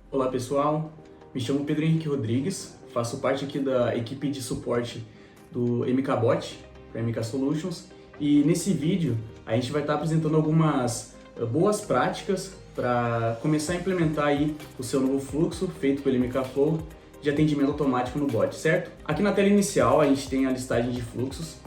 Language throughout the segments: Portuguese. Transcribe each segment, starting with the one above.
Olá pessoal, me chamo Pedro Henrique Rodrigues, faço parte aqui da equipe de suporte do MKBot, para MK Solutions, e nesse vídeo a gente vai estar apresentando algumas boas práticas para começar a implementar aí o seu novo fluxo feito pelo MK Flow de atendimento automático no bot, certo? Aqui na tela inicial a gente tem a listagem de fluxos,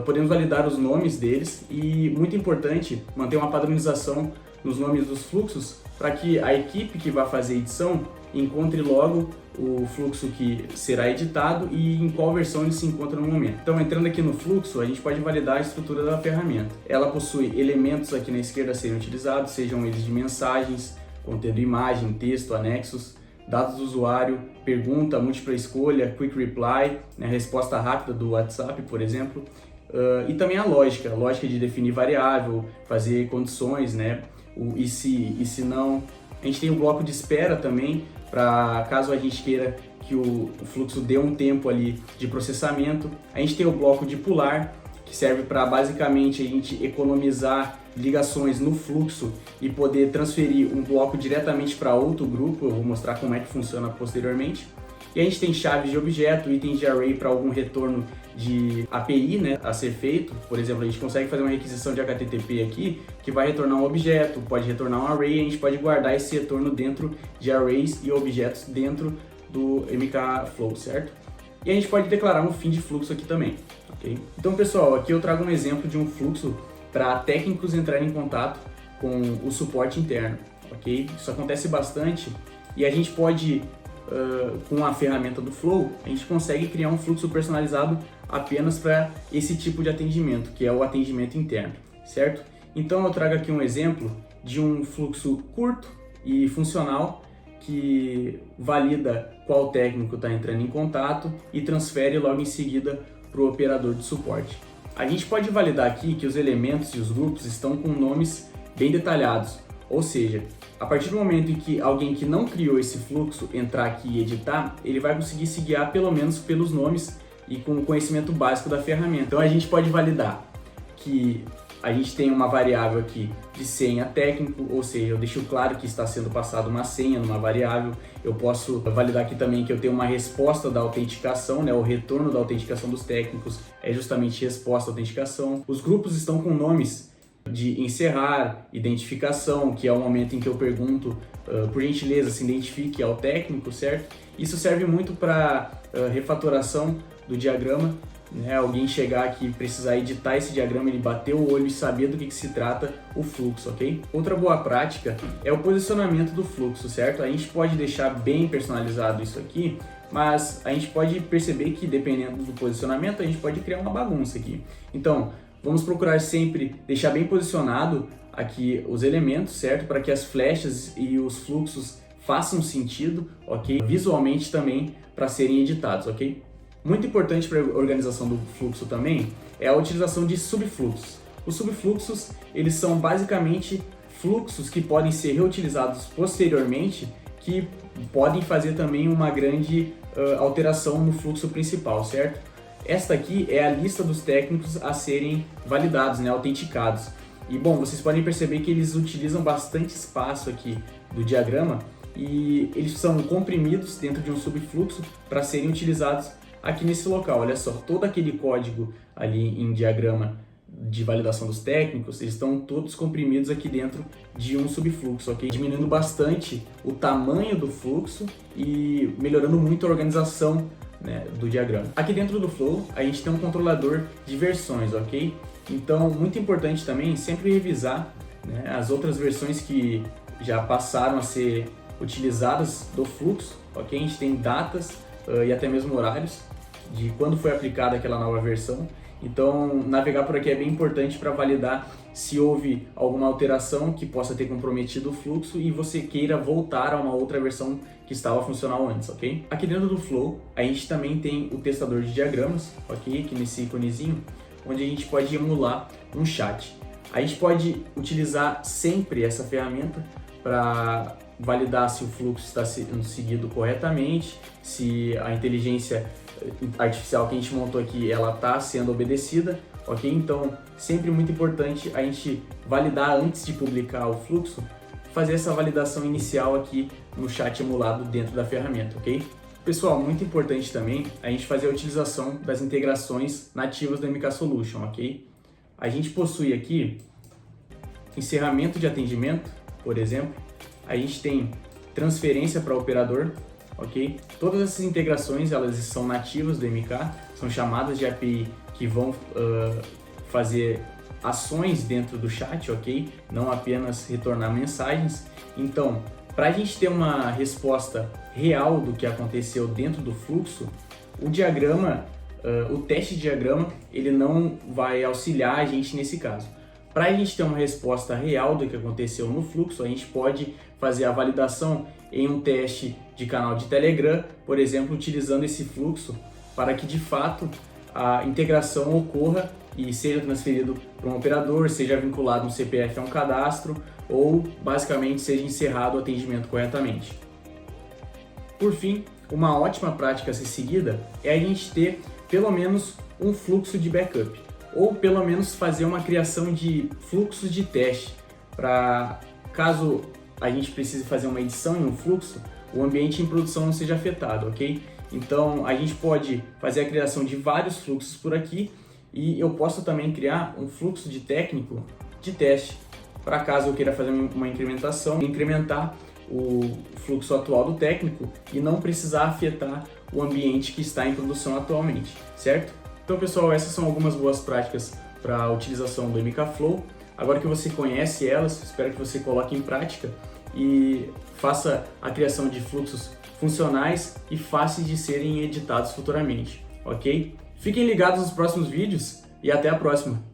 podemos validar os nomes deles e, muito importante, manter uma padronização nos nomes dos fluxos para que a equipe que vai fazer a edição encontre logo o fluxo que será editado e em qual versão ele se encontra no momento. Então, entrando aqui no fluxo, a gente pode validar a estrutura da ferramenta. Ela possui elementos aqui na esquerda a serem utilizados, sejam eles de mensagens, contendo imagem, texto, anexos, dados do usuário, pergunta, múltipla escolha, quick reply, né, resposta rápida do WhatsApp, por exemplo, e também a lógica de definir variável, fazer condições, né, o e se não. A gente tem o bloco de espera também, para caso a gente queira que o fluxo dê um tempo ali de processamento. A gente tem o bloco de pular, que serve para basicamente a gente economizar ligações no fluxo e poder transferir um bloco diretamente para outro grupo. Eu vou mostrar como é que funciona posteriormente. E a gente tem chaves de objeto, itens de array para algum retorno de API, né, a ser feito. Por exemplo, a gente consegue fazer uma requisição de HTTP aqui que vai retornar um objeto, pode retornar um array, e a gente pode guardar esse retorno dentro de arrays e objetos dentro do MK Flow, certo? E a gente pode declarar um fim de fluxo aqui também, ok? Então, pessoal, aqui eu trago um exemplo de um fluxo para técnicos entrarem em contato com o suporte interno, ok? Isso acontece bastante e a gente pode, com a ferramenta do Flow, a gente consegue criar um fluxo personalizado apenas para esse tipo de atendimento, que é o atendimento interno, certo? Então eu trago aqui um exemplo de um fluxo curto e funcional que valida qual técnico está entrando em contato e transfere logo em seguida para o operador de suporte. A gente pode validar aqui que os elementos e os grupos estão com nomes bem detalhados, ou seja, a partir do momento em que alguém que não criou esse fluxo entrar aqui e editar, ele vai conseguir se guiar pelo menos pelos nomes e com o conhecimento básico da ferramenta. Então a gente pode validar que a gente tem uma variável aqui de senha técnico, ou seja, eu deixo claro que está sendo passada uma senha numa variável. Eu posso validar aqui também que eu tenho uma resposta da autenticação, né? O retorno da autenticação dos técnicos é justamente resposta à autenticação. Os grupos estão com nomes de encerrar, identificação, que é o momento em que eu pergunto, por gentileza, se identifique ao técnico, certo? Isso serve muito para refatoração do diagrama, né? Alguém chegar aqui e precisar editar esse diagrama, ele bater o olho e saber do que se trata o fluxo, ok? Outra boa prática é o posicionamento do fluxo, certo? A gente pode deixar bem personalizado isso aqui, mas a gente pode perceber que, dependendo do posicionamento, a gente pode criar uma bagunça aqui. Então, vamos procurar sempre deixar bem posicionado aqui os elementos, certo? Para que as flechas e os fluxos façam sentido, ok? Visualmente também para serem editados, ok? Muito importante para a organização do fluxo também é a utilização de subfluxos. Os subfluxos, eles são basicamente fluxos que podem ser reutilizados posteriormente, que podem fazer também uma grande alteração no fluxo principal, certo? Esta aqui é a lista dos técnicos a serem validados, né, autenticados. E bom, vocês podem perceber que eles utilizam bastante espaço aqui do diagrama e eles são comprimidos dentro de um subfluxo para serem utilizados aqui nesse local. Olha só, todo aquele código ali em diagrama de validação dos técnicos, eles estão todos comprimidos aqui dentro de um subfluxo, ok? Diminuindo bastante o tamanho do fluxo e melhorando muito a organização, né, do diagrama. Aqui dentro do Flow, a gente tem um controlador de versões, ok? Então, muito importante também sempre revisar, né, as outras versões que já passaram a ser utilizadas do fluxo, ok? A gente tem datas e até mesmo horários de quando foi aplicada aquela nova versão. Então, navegar por aqui é bem importante para validar se houve alguma alteração que possa ter comprometido o fluxo e você queira voltar a uma outra versão que estava funcional antes, ok? Aqui dentro do Flow, a gente também tem o testador de diagramas, ok? Aqui nesse íconezinho, onde a gente pode emular um chat. A gente pode utilizar sempre essa ferramenta para validar se o fluxo está sendo seguido corretamente, se a inteligência artificial que a gente montou aqui ela está sendo obedecida, ok? Então, sempre muito importante a gente validar antes de publicar o fluxo fazer essa validação inicial aqui no chat emulado dentro da ferramenta, ok? Pessoal, muito importante também a gente fazer a utilização das integrações nativas do MK Solution, ok? A gente possui aqui encerramento de atendimento, por exemplo, a gente tem transferência para operador, ok? Todas essas integrações elas são nativas do MK, são chamadas de API que vão fazer ações dentro do chat, ok? Não apenas retornar mensagens. Então, para a gente ter uma resposta real do que aconteceu dentro do fluxo, o diagrama, o teste de diagrama, ele não vai auxiliar a gente nesse caso. Para a gente ter uma resposta real do que aconteceu no fluxo, a gente pode fazer a validação em um teste de canal de Telegram, por exemplo, utilizando esse fluxo para que de fato a integração ocorra e seja transferido para um operador, seja vinculado um CPF a um cadastro ou basicamente seja encerrado o atendimento corretamente. Por fim, uma ótima prática a ser seguida é a gente ter pelo menos um fluxo de backup ou pelo menos fazer uma criação de fluxos de teste para caso a gente precise fazer uma edição em um fluxo, o ambiente em produção não seja afetado, ok? Então a gente pode fazer a criação de vários fluxos por aqui e eu posso também criar um fluxo de técnico de teste para caso eu queira fazer uma incrementação, incrementar o fluxo atual do técnico e não precisar afetar o ambiente que está em produção atualmente, certo? Então pessoal, essas são algumas boas práticas para a utilização do MKFlow. Agora que você conhece elas, espero que você coloque em prática e faça a criação de fluxos funcionais e fáceis de serem editados futuramente, ok? Fiquem ligados nos próximos vídeos e até a próxima!